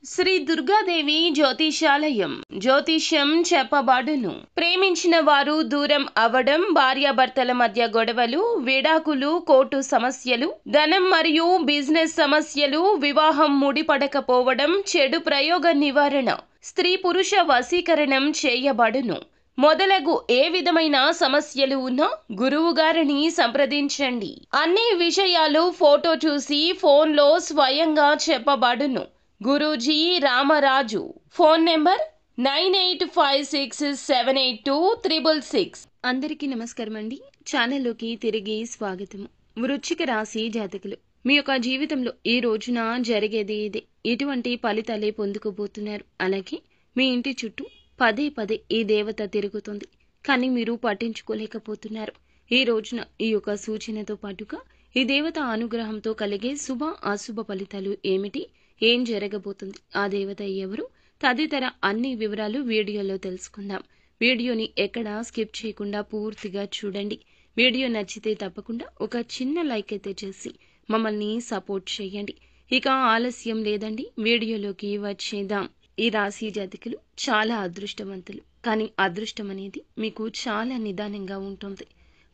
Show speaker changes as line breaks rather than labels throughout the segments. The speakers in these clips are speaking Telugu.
శ్రీ దుర్గాదేవి జ్యోతిషాలయం జ్యోతిష్యం చెప్పబడును. ప్రేమించిన వారు దూరం అవ్వడం, భార్యాభర్తల మధ్య గొడవలు, విడాకులు, కోర్టు సమస్యలు, ధనం మరియు బిజినెస్ సమస్యలు, వివాహం ముడిపడకపోవడం, చెడు ప్రయోగ నివారణ, స్త్రీ పురుష వశీకరణం చేయబడును. మొదలగు ఏ విధమైన సమస్యలు ఉన్నా గురువు గారిని సంప్రదించండి. అన్ని విషయాలు ఫోటో చూసి ఫోన్లో స్వయంగా చెప్పబడును. గురూజీ రామరాజు. Phone number 9856782666. అందరికీ నమస్కారం అండి. ఛానల్లోకి తిరిగి స్వాగతం. వృశ్చిక రాశి జాతకులు, మీ యొక్క జీవితంలో ఈ రోజున జరిగేది ఇదే. ఇటువంటి ఫలితాలే పొందుకోబోతున్నారు. అలాగే మీ ఇంటి చుట్టూ పదే పదే ఈ దేవత తిరుగుతుంది, కానీ మీరు పట్టించుకోలేకపోతున్నారు. ఈ రోజున ఈ యొక్క సూచనతో పాటుగా ఈ దేవత అనుగ్రహంతో కలిగే శుభ అశుభ ఫలితాలు ఏమిటి, ఏం జరగబోతుంది, ఆ దేవత ఎవరు, తదితర అన్ని వివరాలు వీడియోలో తెలుసుకుందాం. వీడియోని ఎక్కడా స్కిప్ చేయకుండా పూర్తిగా చూడండి. వీడియో నచ్చితే తప్పకుండా ఒక చిన్న లైక్ అయితే చేసి మమ్మల్ని సపోర్ట్ చేయండి. ఇక ఆలస్యం లేదండి, వీడియోలోకి వచ్చేద్దాం. ఈ రాశి జాతకులు చాలా అదృష్టవంతులు, కానీ అదృష్టం అనేది మీకు చాలా నిదానంగా ఉంటుంది.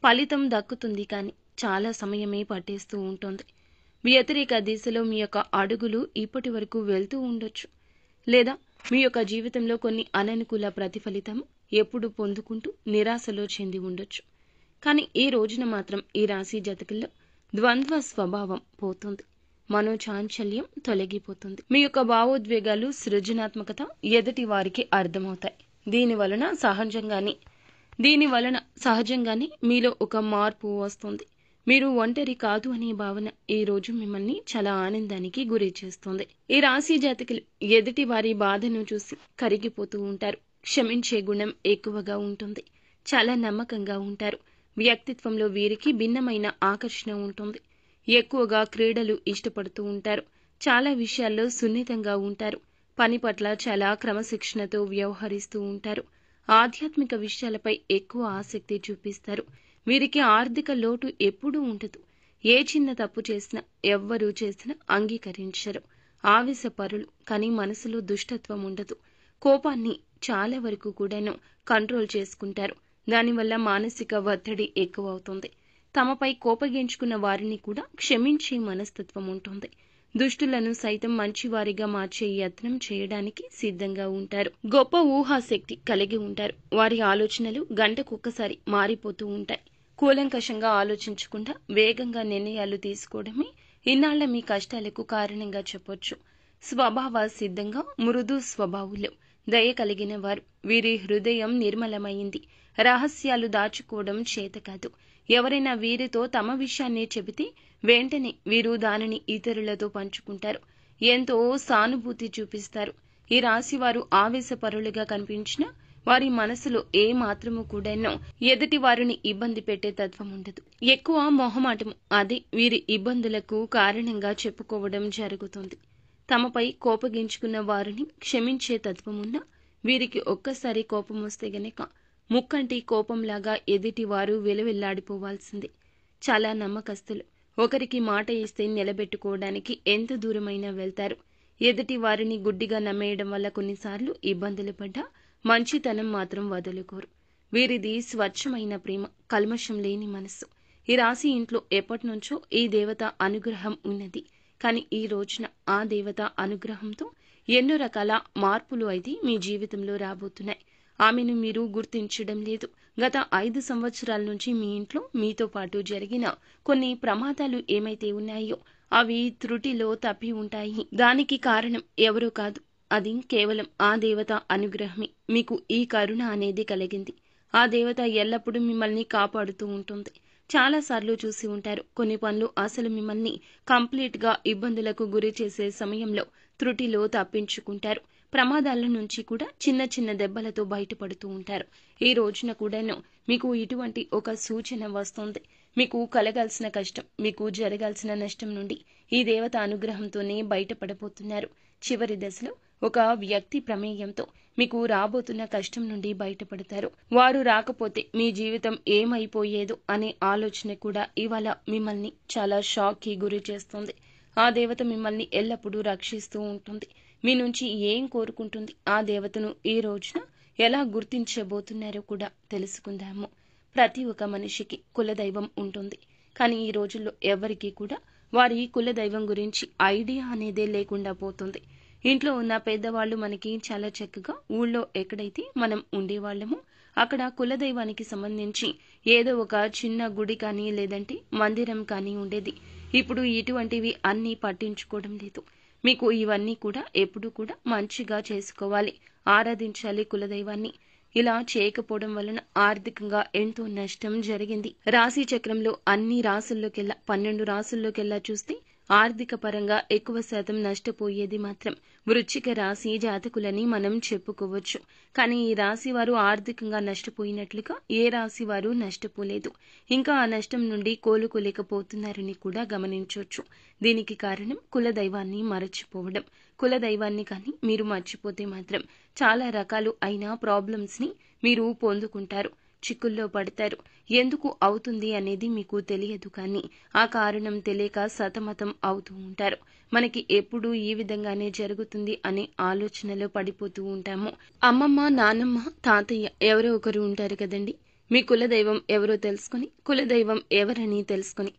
ఫలితం దక్కుతుంది, కానీ చాలా సమయమే పట్టేస్తూ ఉంటుంది. వ్యతిరేక దిశలో మీ యొక్క అడుగులు ఇప్పటి వరకు వెళ్తూ ఉండొచ్చు, లేదా మీ యొక్క జీవితంలో కొన్ని అననుకూల ప్రతిఫలితం ఎప్పుడు పొందుకుంటూ నిరాశలో చెంది ఉండొచ్చు. కానీ ఈ రోజున మాత్రం ఈ రాశి జాతకుల్లో ద్వంద్వ స్వభావం పోతుంది, మనోచాంచల్యం తొలగిపోతుంది. మీ యొక్క భావోద్వేగాలు, సృజనాత్మకత ఎదుటి వారికి అర్థమవుతాయి. దీని వలన సహజంగానే మీలో ఒక మార్పు వస్తుంది. మీరు ఒంటరి కాదు అనే భావన ఈ రోజు మిమ్మల్ని చాలా ఆనందానికి గురి చేస్తుంది. ఈ రాశి జాతకులు ఎదుటి వారి బాధను చూసి కరిగిపోతూ ఉంటారు. క్షమించే గుణం ఎక్కువగా ఉంటుంది. చాలా నమ్మకంగా ఉంటారు. వ్యక్తిత్వంలో వీరికి భిన్నమైన ఆకర్షణ ఉంటుంది. ఎక్కువగా క్రీడలు ఇష్టపడుతూ ఉంటారు. చాలా విషయాల్లో సున్నితంగా ఉంటారు. పని పట్ల చాలా క్రమశిక్షణతో వ్యవహరిస్తూ ఉంటారు. ఆధ్యాత్మిక విషయాలపై ఎక్కువ ఆసక్తి చూపిస్తారు. వీరికి ఆర్థిక లోటు ఎప్పుడూ ఉండదు. ఏ చిన్న తప్పు చేసినా, ఎవ్వరూ చేసినా అంగీకరించరు. ఆవేశపరులు, కానీ మనసులో దుష్టత్వం ఉండదు. కోపాన్ని చాలా వరకు కూడాను కంట్రోల్ చేసుకుంటారు. దానివల్ల మానసిక ఒత్తిడి ఎక్కువ అవుతుంది. తమపై కోపగించుకున్న వారిని కూడా క్షమించే మనస్తత్వం ఉంటుంది. దుష్టులను సైతం మంచివారిగా మార్చే యత్నం చేయడానికి సిద్ధంగా ఉంటారు. గొప్ప ఊహాశక్తి కలిగి ఉంటారు. వారి ఆలోచనలు గంటకొక్కసారి మారిపోతూ ఉంటాయి. కూలంకషంగా ఆలోచించకుండా వేగంగా నిర్ణయాలు తీసుకోవడమే ఇన్నాళ్ల మీ కష్టాలకు కారణంగా చెప్పొచ్చు. స్వభావ సిద్ధంగా మృదు స్వభావులు, దయ కలిగిన వారు. వీరి హృదయం నిర్మలమైంది. రహస్యాలు దాచుకోవడం చేత కాదు. ఎవరైనా వీరితో తమ విషయాన్ని చెబితే వెంటనే వీరు దానిని ఇతరులతో పంచుకుంటారు. ఎంతో సానుభూతి చూపిస్తారు. ఈ రాశి వారు ఆవేశపరులుగా కనిపించినా వారి మనసులో ఏ మాత్రము కూడాను ఎదుటి వారిని ఇబ్బంది పెట్టే తత్వం ఉండదు. ఎక్కువ మొహమాటము, అదే వీరి ఇబ్బందులకు కారణంగా చెప్పుకోవడం జరుగుతుంది. తమపై కోపగించుకున్న వారిని క్షమించే తత్వం ఉన్నా వీరికి ఒక్కసారి కోపం వస్తే గనక ముక్కంటి కోపంలాగా ఎదుటి వారు వెలువెల్లాడిపోవాల్సిందే. చాలా నమ్మకస్తులు. ఒకరికి మాట ఇస్తే నిలబెట్టుకోవడానికి ఎంత దూరమైనా వెళ్తారు. ఎదుటి వారిని గుడ్డిగా నమ్మేయడం వల్ల కొన్నిసార్లు ఇబ్బందులు పడ్డా మంచితనం మాత్రం వదులుకోరు. వీరిది స్వచ్ఛమైన ప్రేమ, కల్మషం లేని మనస్సు. ఈ రాశి ఇంట్లో ఎప్పటినుంచో ఈ దేవత అనుగ్రహం ఉన్నది. కానీ ఈ రోజున ఆ దేవత అనుగ్రహంతో ఎన్నో రకాల మార్పులు అయితే మీ జీవితంలో రాబోతున్నాయి. ఆమెను మీరు గుర్తించడం లేదు. గత 5 సంవత్సరాల నుంచి మీ ఇంట్లో మీతో పాటు జరిగిన కొన్ని ప్రమాదాలు ఏమైతే ఉన్నాయో అవి త్రుటిలో తప్పి ఉంటాయి. దానికి కారణం ఎవరో కాదు, అది కేవలం ఆ దేవత అనుగ్రహమే. మీకు ఈ కరుణ అనేది కలిగింది. ఆ దేవత ఎల్లప్పుడూ మిమ్మల్ని కాపాడుతూ ఉంటుంది. చాలాసార్లు చూసి ఉంటారు, కొన్ని పనులు అసలు మిమ్మల్ని కంప్లీట్ గా ఇబ్బందులకు గురి చేసే సమయంలో త్రుటిలో తప్పించుకుంటారు. ప్రమాదాల నుంచి కూడా చిన్న చిన్న దెబ్బలతో బయటపడుతూ ఉంటారు. ఈ రోజున కూడాను మీకు ఇటువంటి ఒక సూచన వస్తుంది. మీకు కలగాల్సిన కష్టం, మీకు జరగాల్సిన నష్టం నుండి ఈ దేవత అనుగ్రహంతోనే బయటపడబోతున్నారు. చివరి దశలో ఒక వ్యక్తి ప్రమేయంతో మీకు రాబోతున్న కష్టం నుండి బయటపడతారు. వారు రాకపోతే మీ జీవితం ఏమైపోయేదో అనే ఆలోచన కూడా ఇవాళ మిమ్మల్ని చాలా షాక్ కి గురి చేస్తుంది. ఆ దేవత మిమ్మల్ని ఎల్లప్పుడూ రక్షిస్తూ ఉంటుంది. మీ నుంచి ఏం కోరుకుంటుంది, ఆ దేవతను ఈ రోజున ఎలా గుర్తించబోతున్నారో కూడా తెలుసుకుందాము. ప్రతి ఒక్క మనిషికి కులదైవం ఉంటుంది. కానీ ఈ రోజుల్లో ఎవరికీ కూడా వారి కులదైవం గురించి ఐడియా అనేదే లేకుండా పోతుంది. ఇంట్లో ఉన్న పెద్దవాళ్ళు మనకి చాలా చక్కగా ఊళ్ళో ఎక్కడైతే మనం ఉండేవాళ్ళమో అక్కడ కులదైవానికి సంబంధించి ఏదో ఒక చిన్న గుడి కానీ లేదంటే మందిరం కానీ ఉండేది. ఇప్పుడు ఇటువంటివి అన్నీ పట్టించుకోవడం లేదు. మీకు ఇవన్నీ కూడా ఎప్పుడు కూడా మంచిగా చేసుకోవాలి, ఆరాధించాలి కులదైవాన్ని. ఇలా చేయకపోవడం వలన ఆర్థికంగా ఎంతో నష్టం జరిగింది. రాశి చక్రంలో అన్ని రాసుల్లోకెల్లా 12 రాసుల్లోకెల్లా చూస్తే ఆర్థిక పరంగా ఎక్కువ శాతం నష్టపోయేది మాత్రం వృశ్చిక రాశి జాతకులని మనం చెప్పుకోవచ్చు. కానీ ఈ రాశి వారు ఆర్థికంగా నష్టపోయినట్లుగా ఏ రాశి వారు నష్టపోలేదు. ఇంకా ఆ నష్టం నుండి కోలుకోలేకపోతున్నారని కూడా గమనించవచ్చు. దీనికి కారణం కులదైవాన్ని మరచిపోవడం. కులదైవాన్ని కానీ మీరు మర్చిపోతే మాత్రం చాలా రకాలు అయిన ప్రాబ్లమ్స్ ని మీరు పొందుకుంటారు, చిక్కుల్లో పడతారు. ఎందుకు అవుతుంది అనేది మీకు తెలియదు, కానీ ఆ కారణం తెలియక సతమతం అవుతూ ఉంటారు. మనకి ఎప్పుడు ఈ విధంగానే జరుగుతుంది అనే ఆలోచనలో పడిపోతూ ఉంటాము. అమ్మమ్మ, నానమ్మ, తాతయ్య ఎవరో ఒకరు ఉంటారు కదండి. మీ కులదైవం ఎవరో తెలుసుకుని, కులదైవం ఎవరని తెలుసుకుని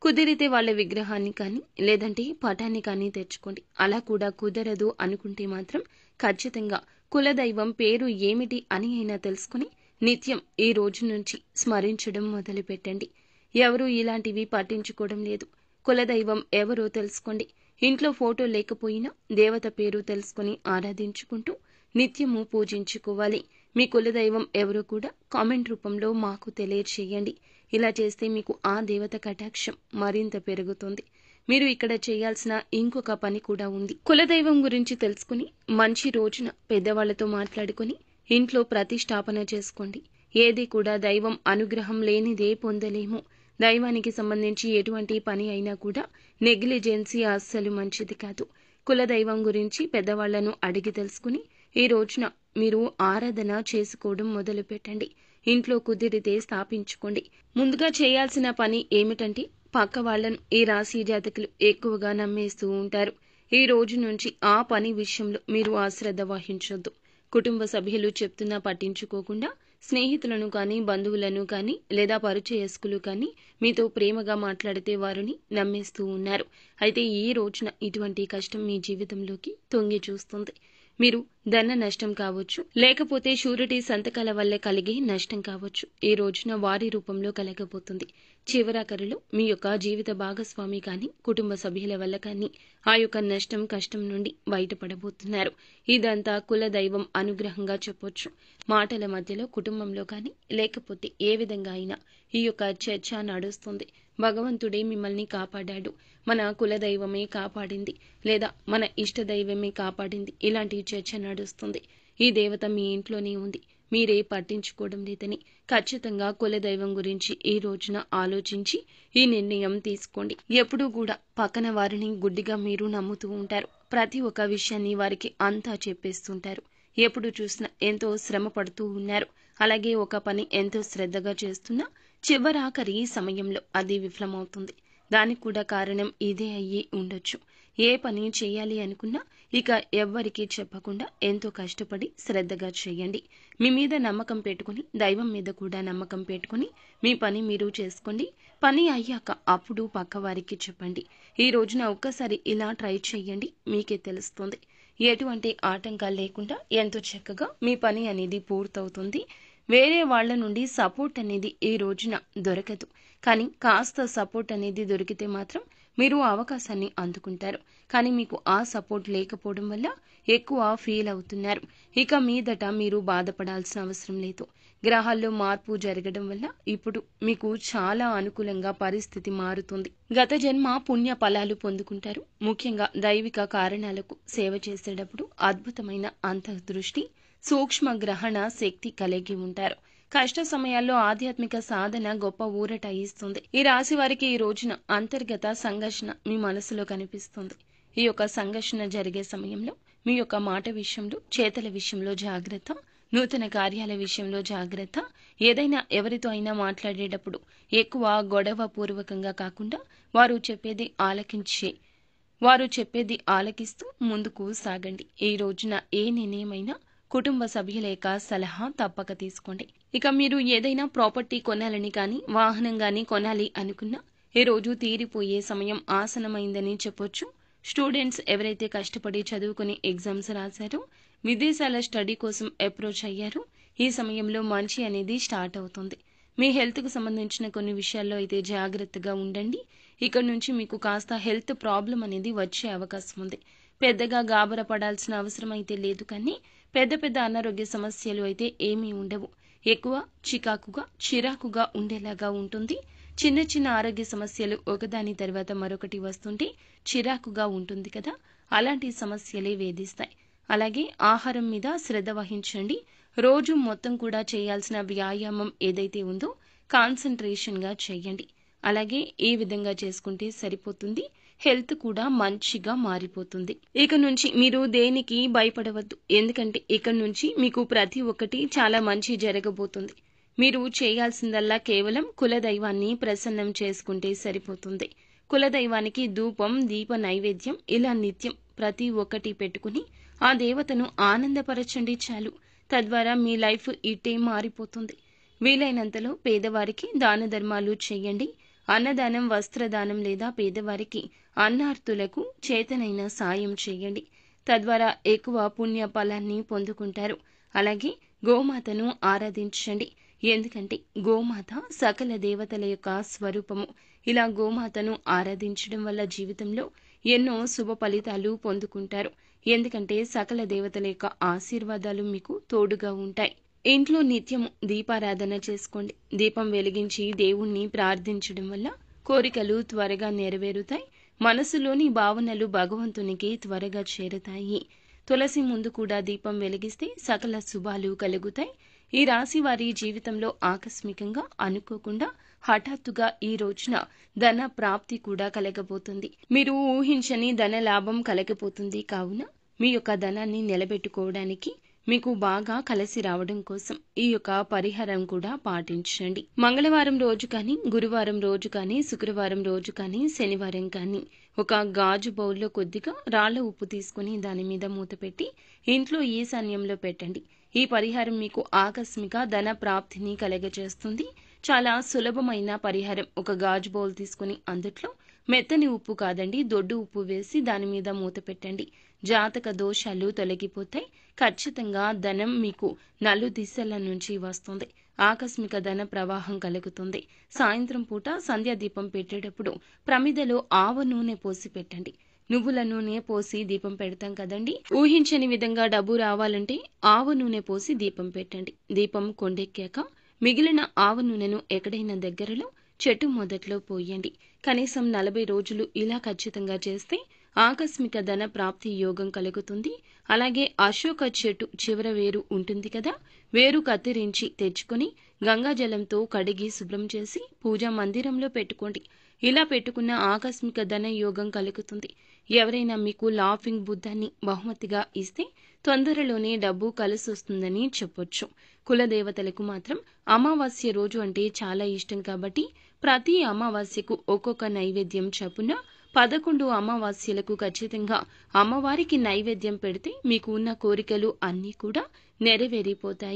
కుదిరితే వాళ్ళ విగ్రహాన్ని కానీ లేదంటే పటాన్ని కానీ తెచ్చుకోండి. అలా కూడా కుదరదు అనుకుంటే మాత్రం ఖచ్చితంగా కులదైవం పేరు ఏమిటి అని అయినా తెలుసుకుని నిత్యం ఈ రోజు నుంచి స్మరించడం మొదలు పెట్టండి. ఎవరూ ఇలాంటివి పట్టించుకోవడం లేదు. కులదైవం ఎవరో తెలుసుకోండి. ఇంట్లో ఫోటో లేకపోయినా దేవత పేరు తెలుసుకుని ఆరాధించుకుంటూ నిత్యము పూజించుకోవాలి. మీ కులదైవం ఎవరో కూడా కామెంట్ రూపంలో మాకు తెలియచేయండి. ఇలా చేస్తే మీకు ఆ దేవత కటాక్షం మరింత పెరుగుతుంది. మీరు ఇక్కడ చేయాల్సిన ఇంకొక పని కూడా ఉంది. కులదైవం గురించి తెలుసుకుని మంచి రోజున పెద్దవాళ్లతో మాట్లాడుకుని ఇంట్లో ప్రతిష్టాపన చేసుకోండి. ఏది కూడా దైవం అనుగ్రహం లేనిదే పొందలేము. దైవానికి సంబంధించి ఎటువంటి పని అయినా కూడా నెగ్లిజెన్సీ అస్సలు మంచిది కాదు. కులదైవం గురించి పెద్దవాళ్లను అడిగి తెలుసుకుని ఈ రోజున మీరు ఆరాధన చేసుకోవడం మొదలు పెట్టండి. ఇంట్లో కుదిరితే స్థాపించుకోండి. ముందుగా చేయాల్సిన పని ఏమిటంటే పక్క వాళ్లను ఈ రాశి జాతకులు ఎక్కువగా నమ్మేస్తూ ఉంటారు. ఈ రోజు నుంచి ఆ పని విషయంలో మీరు అశ్రద్ధ వహించొద్దు. కుటుంబ సభ్యులు చెప్తున్నా పట్టించుకోకుండా స్నేహితులను కానీ బంధువులను కానీ లేదా పరిచయస్కులు కానీ మీతో ప్రేమగా మాట్లాడితే వారిని నమ్మేస్తూ ఉన్నారు. అయితే ఈ రోజున ఇటువంటి కష్టం మీ జీవితంలోకి తొంగి చూస్తుంది. మీరు ధన నష్టం కావచ్చు, లేకపోతే షూరిటీ సంతకాల వల్ల కలిగే నష్టం కావచ్చు. ఈ రోజున వారి రూపంలో కలగబోతుంది. చివరాఖరిలో మీ యొక్క జీవిత భాగస్వామి కానీ కుటుంబ సభ్యుల వల్ల కానీ ఆ యొక్క నష్టం కష్టం నుండి బయటపడబోతున్నారు. ఇదంతా కులదైవం అనుగ్రహంగా చెప్పొచ్చు. మాటల మధ్యలో కుటుంబంలో కానీ లేకపోతే ఏ విధంగా అయినా ఈ యొక్క చర్చ నడుస్తుంది. భగవంతుడే మిమ్మల్ని కాపాడాడు, మన కులదైవమే కాపాడింది, లేదా మన ఇష్టదైవమే కాపాడింది, ఇలాంటి చర్చ నడుస్తుంది. ఈ దేవత మీ ఇంట్లోనే ఉంది, మీరే పట్టించుకోవడం లేదని ఖచ్చితంగా కులదైవం గురించి ఈ రోజున ఆలోచించి ఈ నిర్ణయం తీసుకోండి. ఎప్పుడూ కూడా పక్కన వారిని గుడ్డిగా మీరు నమ్ముతూ ఉంటారు. ప్రతి ఒక్క విషయాన్ని వారికి అంతా చెప్పేస్తుంటారు. ఎప్పుడు చూసినా ఎంతో శ్రమ పడుతూ ఉన్నారు. అలాగే ఒక పని ఎంతో శ్రద్ధగా చేస్తున్నా చివరాఖరి సమయంలో అది విఫలమవుతుంది. దానికి కూడా కారణం ఇదే అయ్యి ఉండొచ్చు. ఏ పని చేయాలి అనుకున్నా ఇక ఎవ్వరికీ చెప్పకుండా ఎంతో కష్టపడి శ్రద్ధగా చేయండి. మీ మీద నమ్మకం పెట్టుకుని దైవం మీద కూడా నమ్మకం పెట్టుకుని మీ పని మీరు చేసుకోండి. పని అయ్యాక అప్పుడు పక్క వారికి చెప్పండి. ఈ రోజున ఒక్కసారి ఇలా ట్రై చేయండి, మీకే తెలుస్తుంది. ఎటువంటి ఆటంకాలు లేకుండా ఎంతో చక్కగా మీ పని అనేది పూర్తవుతుంది. వేరే వాళ్ల నుండి సపోర్ట్ అనేది ఈ రోజున దొరకదు. కానీ కాస్త సపోర్ట్ అనేది దొరికితే మాత్రం మీరు అవకాశాన్ని అందుకుంటారు. కానీ మీకు ఆ సపోర్ట్ లేకపోవడం వల్ల ఎక్కువ ఫీల్ అవుతున్నారు. ఇక మీదట మీరు బాధపడాల్సిన అవసరం లేదు. గ్రహాల్లో మార్పు జరగడం వల్ల ఇప్పుడు మీకు చాలా అనుకూలంగా పరిస్థితి మారుతుంది. గత జన్మ పుణ్య ఫలాలు పొందుకుంటారు. ముఖ్యంగా దైవిక కారణాలకు సేవ చేసేటప్పుడు అద్భుతమైన అంతర్దృష్టి, సూక్ష్మ గ్రహణ శక్తి కలిగి ఉంటారు. కష్ట సమయాల్లో ఆధ్యాత్మిక సాధన గొప్ప ఊరట ఇస్తుంది. ఈ రాశి వారికి ఈ రోజున అంతర్గత సంఘర్షణ మీ మనసులో కనిపిస్తుంది. ఈ యొక్క సంఘర్షణ జరిగే సమయంలో మీ యొక్క మాట విషయంలో, చేతల విషయంలో జాగ్రత్త, నూతన కార్యాల విషయంలో జాగ్రత్త. ఏదైనా ఎవరితో అయినా మాట్లాడేటప్పుడు ఎక్కువ గొడవ పూర్వకంగా కాకుండా వారు చెప్పేది ఆలకించే వారు చెప్పేది ఆలకిస్తూ ముందుకు సాగండి. ఈ రోజున ఏ నిర్ణయమైనా కుటుంబ సభ్యుల యొక్క సలహా తప్పక తీసుకోండి. ఇక మీరు ఏదైనా ప్రాపర్టీ కొనాలని కానీ వాహనం కానీ కొనాలి అనుకున్నా ఈ రోజు తీరిపోయే సమయం ఆసనమైందని చెప్పొచ్చు. స్టూడెంట్స్ ఎవరైతే కష్టపడి చదువుకుని ఎగ్జామ్స్ రాశారో, విదేశాల స్టడీ కోసం అప్రోచ్ అయ్యారో, ఈ సమయంలో మంచి అనేది స్టార్ట్ అవుతుంది. మీ హెల్త్కు సంబంధించిన కొన్ని విషయాల్లో అయితే జాగ్రత్తగా ఉండండి. ఇక్కడ నుంచి మీకు కాస్త హెల్త్ ప్రాబ్లం అనేది వచ్చే అవకాశం ఉంది. పెద్దగా గాబర పడాల్సిన అవసరం అయితే లేదు, కానీ పెద్ద పెద్ద అనారోగ్య సమస్యలు అయితే ఏమీ ఉండవు. ఎక్కువ చిరాకుగా ఉండేలాగా ఉంటుంది. చిన్న చిన్న ఆరోగ్య సమస్యలు ఒకదాని తర్వాత మరొకటి వస్తుంటే చిరాకుగా ఉంటుంది కదా, అలాంటి సమస్యలే వేధిస్తాయి. అలాగే ఆహారం మీద శ్రద్ధ వహించండి. రోజు మొత్తం కూడా చేయాల్సిన వ్యాయామం ఏదైతే ఉందో కాన్సంట్రేషన్గా చేయండి. అలాగే ఈ విధంగా చేసుకుంటే సరిపోతుంది. హెల్త్ కూడా మంచిగా మారిపోతుంది. ఇక నుంచి మీరు దేనికి భయపడవద్దు. ఎందుకంటే ఇక నుంచి మీకు ప్రతి ఒక్కటి చాలా మంచి జరగబోతుంది. మీరు చేయాల్సిందల్లా కేవలం కులదైవాన్ని ప్రసన్నం చేసుకుంటే సరిపోతుంది. కులదైవానికి ధూపం, దీప నైవేద్యం ఇలా నిత్యం ప్రతి ఒక్కటి పెట్టుకుని ఆ దేవతను ఆనందపరచండి చాలు. తద్వారా మీ లైఫ్ ఇట్టే మారిపోతుంది. వీలైనంతలో పేదవారికి దాన ధర్మాలు చేయండి. అన్నదానం, వస్త్రదానం లేదా పేదవారికి అన్నార్తులకు చేతనైన సాయం చేయండి. తద్వారా ఎక్కువ పుణ్య ఫలాన్ని పొందుకుంటారు. అలాగే గోమాతను ఆరాధించండి. ఎందుకంటే గోమాత సకల దేవతల యొక్క స్వరూపము. ఇలా గోమాతను ఆరాధించడం వల్ల జీవితంలో ఎన్నో శుభ ఫలితాలు పొందుకుంటారు. ఎందుకంటే సకల దేవతల యొక్క ఆశీర్వాదాలు మీకు తోడుగా ఉంటాయి. ఇంట్లో నిత్యము దీపారాధన చేసుకోండి. దీపం వెలిగించి దేవుణ్ణి ప్రార్థించడం వల్ల కోరికలు త్వరగా నెరవేరుతాయి. మనసులోని భావనలు భగవంతునికి త్వరగా చేరుతాయి. తులసి ముందు కూడా దీపం వెలిగిస్తే సకల శుభాలు కలుగుతాయి. ఈ రాశి వారి జీవితంలో ఆకస్మికంగా అనుకోకుండా హఠాత్తుగా ఈ రోజున ధన ప్రాప్తి కూడా కలగబోతుంది. మీరు ఊహించని ధన లాభం కలగబోతుంది. కావున మీ యొక్క ధనాన్ని నిలబెట్టుకోవడానికి మీకు బాగా కలిసి రావడం కోసం ఈ యొక్క పరిహారం కూడా పాటించండి. మంగళవారం రోజు కానీ, గురువారం రోజు కానీ, శుక్రవారం రోజు కానీ, శనివారం కానీ ఒక గాజు బౌల్లో కొద్దిగా రాళ్ల ఉప్పు తీసుకుని దాని మీద మూత పెట్టి ఇంట్లో ఈశాన్యంలో పెట్టండి. ఈ పరిహారం మీకు ఆకస్మిక ధన ప్రాప్తిని కలగజేస్తుంది. చాలా సులభమైన పరిహారం. ఒక గాజు బౌల్ తీసుకుని అందుట్లో మెత్తని ఉప్పు కాదండి, దొడ్డు ఉప్పు వేసి దాని మీద మూత పెట్టండి. జాతక దోషాలు తొలగిపోతాయి. ఖచ్చితంగా ధనం మీకు నలు దిశల నుంచి వస్తుంది. ఆకస్మిక ధన ప్రవాహం కలుగుతుంది. సాయంత్రం పూట సంధ్యాదీపం పెట్టేటప్పుడు ప్రమిదలో ఆవ నూనె పోసి పెట్టండి. నువ్వుల నూనె పోసి దీపం పెడతాం కదండి, ఊహించని విధంగా డబ్బు రావాలంటే ఆవ నూనె పోసి దీపం పెట్టండి. దీపం కొండెక్కాక మిగిలిన ఆవ నూనెను ఎక్కడైనా దగ్గరలో చెట్టు మొదట్లో పోయండి. కనీసం 40 రోజులు ఇలా ఖచ్చితంగా చేస్తే ఆకస్మిక ధన ప్రాప్తి యోగం కలుగుతుంది. అలాగే అశోక చెట్టు చివర వేరు ఉంటుంది కదా, వేరు కత్తిరించి తెచ్చుకొని గంగాజలంతో కడిగి శుభ్రం చేసి పూజా మందిరంలో పెట్టుకోండి. ఇలా పెట్టుకున్న ఆకస్మిక ధన యోగం కలుగుతుంది. ఎవరైనా మీకు లాఫింగ్ బుద్ధాన్ని బహుమతిగా ఇస్తే తొందరలోనే డబ్బు కలిసొస్తుందని చెప్పొచ్చు. కులదేవతలకు మాత్రం అమావాస్య రోజు అంటే చాలా ఇష్టం కాబట్టి ప్రతి అమావాస్యకు ఒక్కొక్క నైవేద్యం చొప్పున 11 అమావాస్యలకు ఖచ్చితంగా అమ్మవారికి నైవేద్యం పెడితే మీకు ఉన్న కోరికలు అన్నీ కూడా నెరవేరిపోతాయి.